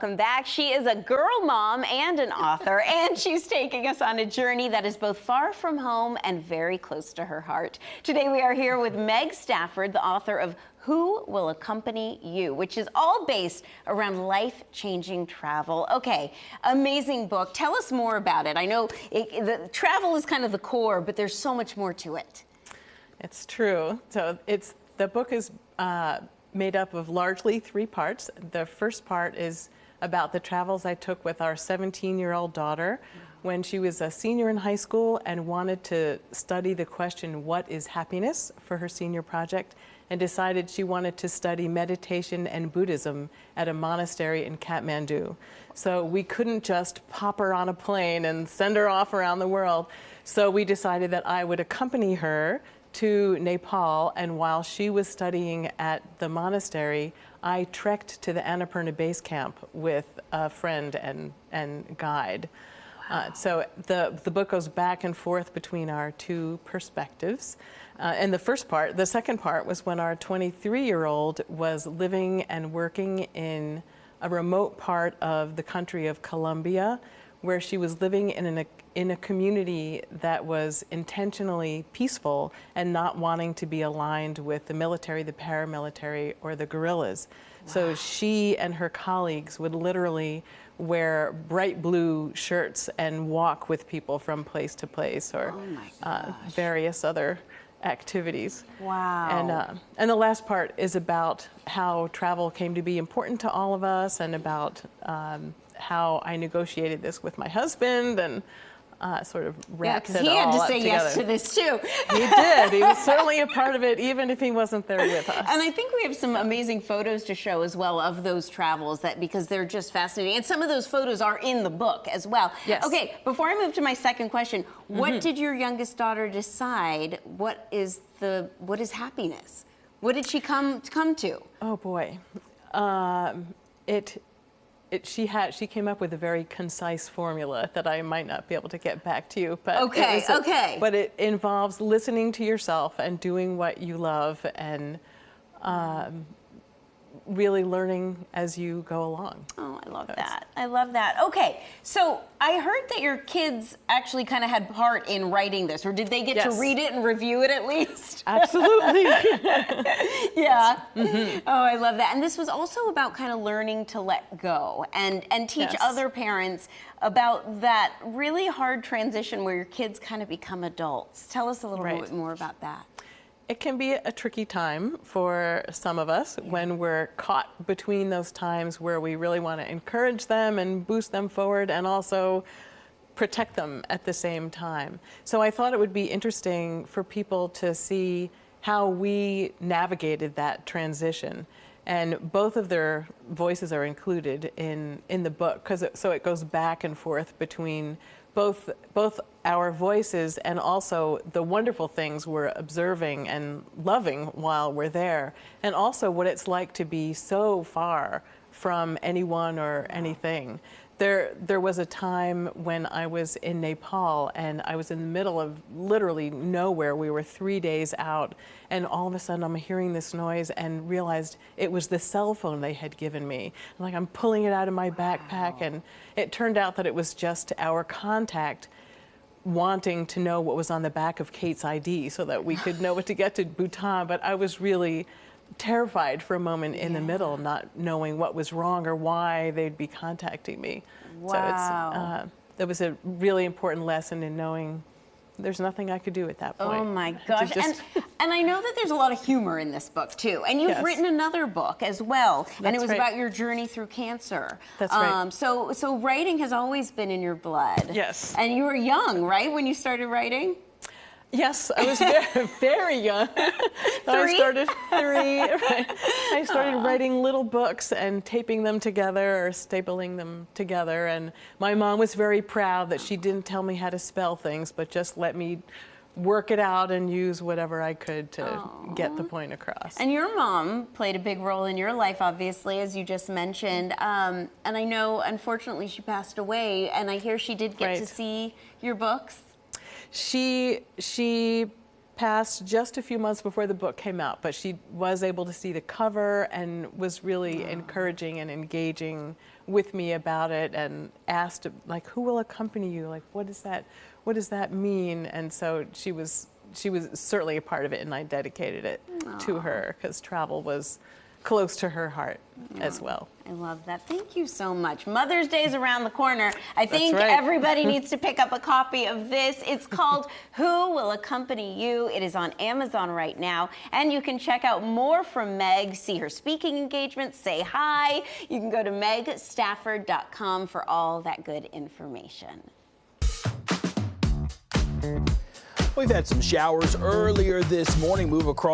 Welcome back. She is a girl mom and an author, and she's taking us on a journey that is both far from home and very close to her heart. Today we are here with Meg Stafford, the author of Who Will Accompany You, which is all based around life-changing travel. Okay, amazing book. Tell us more about it. I know the travel is kind of the core, but there's so much more to it. It's true. So the book is made up of largely three parts. The first part is about the travels I took with our 17-year-old daughter when she was a senior in high school and wanted to study the question, what is happiness, for her senior project, and decided she wanted to study meditation and Buddhism at a monastery in Kathmandu. So we couldn't just pop her on a plane and send her off around the world. So we decided that I would accompany her to Nepal, and while she was studying at the monastery, I trekked to the Annapurna base camp with a friend and guide. Wow. So the book goes back and forth between our two perspectives. And the second part was when our 23-year-old was living and working in a remote part of the country of Colombia, where she was living in a community that was intentionally peaceful and not wanting to be aligned with the military, the paramilitary, or the guerrillas. Wow. So she and her colleagues would literally wear bright blue shirts and walk with people from place to place, or various other activities. Wow. And the last part is about how travel came to be important to all of us, and about how I negotiated this with my husband, and sort of wrapped it all up together. He had to say yes to this too. He did. He was certainly a part of it, even if he wasn't there with us. And I think we have some amazing photos to show as well of those travels, because they're just fascinating. And some of those photos are in the book as well. Yes. Okay, before I move to my second question, what did your youngest daughter decide? What is happiness? What did she come to? Oh boy, she came up with a very concise formula that I might not be able to get back to you. But But it involves listening to yourself and doing what you love, and really learning as you go along. Oh, I love that. I love that. Okay, so I heard that your kids actually kind of had part in writing this, or did they get to read it and review it at least? Absolutely. Yeah. Oh, I love that. And this was also about kind of learning to let go and teach other parents about that really hard transition where your kids kind of become adults. Tell us a little bit more about that. It can be a tricky time for some of us when we're caught between those times where we really want to encourage them and boost them forward, and also protect them at the same time. So I thought it would be interesting for people to see how we navigated that transition. And both of their voices are included in the book, so it goes back and forth between both our voices and also the wonderful things we're observing and loving while we're there, and also what it's like to be so far from anyone or anything. There was a time when I was in Nepal, and I was in the middle of literally nowhere. We were 3 days out, and all of a sudden I'm hearing this noise and realized it was the cell phone they had given me. Like, I'm pulling it out of my backpack, and it turned out that it was just our contact wanting to know what was on the back of Kate's ID so that we could know what to get to Bhutan. But I was really terrified for a moment in the middle, not knowing what was wrong or why they'd be contacting me. Wow. So that was a really important lesson in knowing there's nothing I could do at that point. Oh my gosh. And I know that there's a lot of humor in this book too. And you've written another book as well. And it was about your journey through cancer. That's right. So writing has always been in your blood. Yes. And you were young, right, when you started writing? Yes, I was very, very young. I started writing little books and taping them together or stapling them together. And my mom was very proud that she didn't tell me how to spell things, but just let me work it out and use whatever I could to get the point across. And your mom played a big role in your life, obviously, as you just mentioned. And I know, unfortunately, she passed away. And I hear she did get to see your books. She passed just a few months before the book came out, but she was able to see the cover and was really encouraging and engaging with me about it, and asked, like, who will accompany you? Like, what does that mean? And so she was certainly a part of it, and I dedicated it to her because travel was close to her heart as well. I love that. Thank you so much. Mother's Day is around the corner. I think right. everybody needs to pick up a copy of this. It's called Who Will Accompany You? It is on Amazon right now. And you can check out more from Meg, see her speaking engagements, say hi. You can go to megstafford.com for all that good information. We've had some showers earlier this morning move across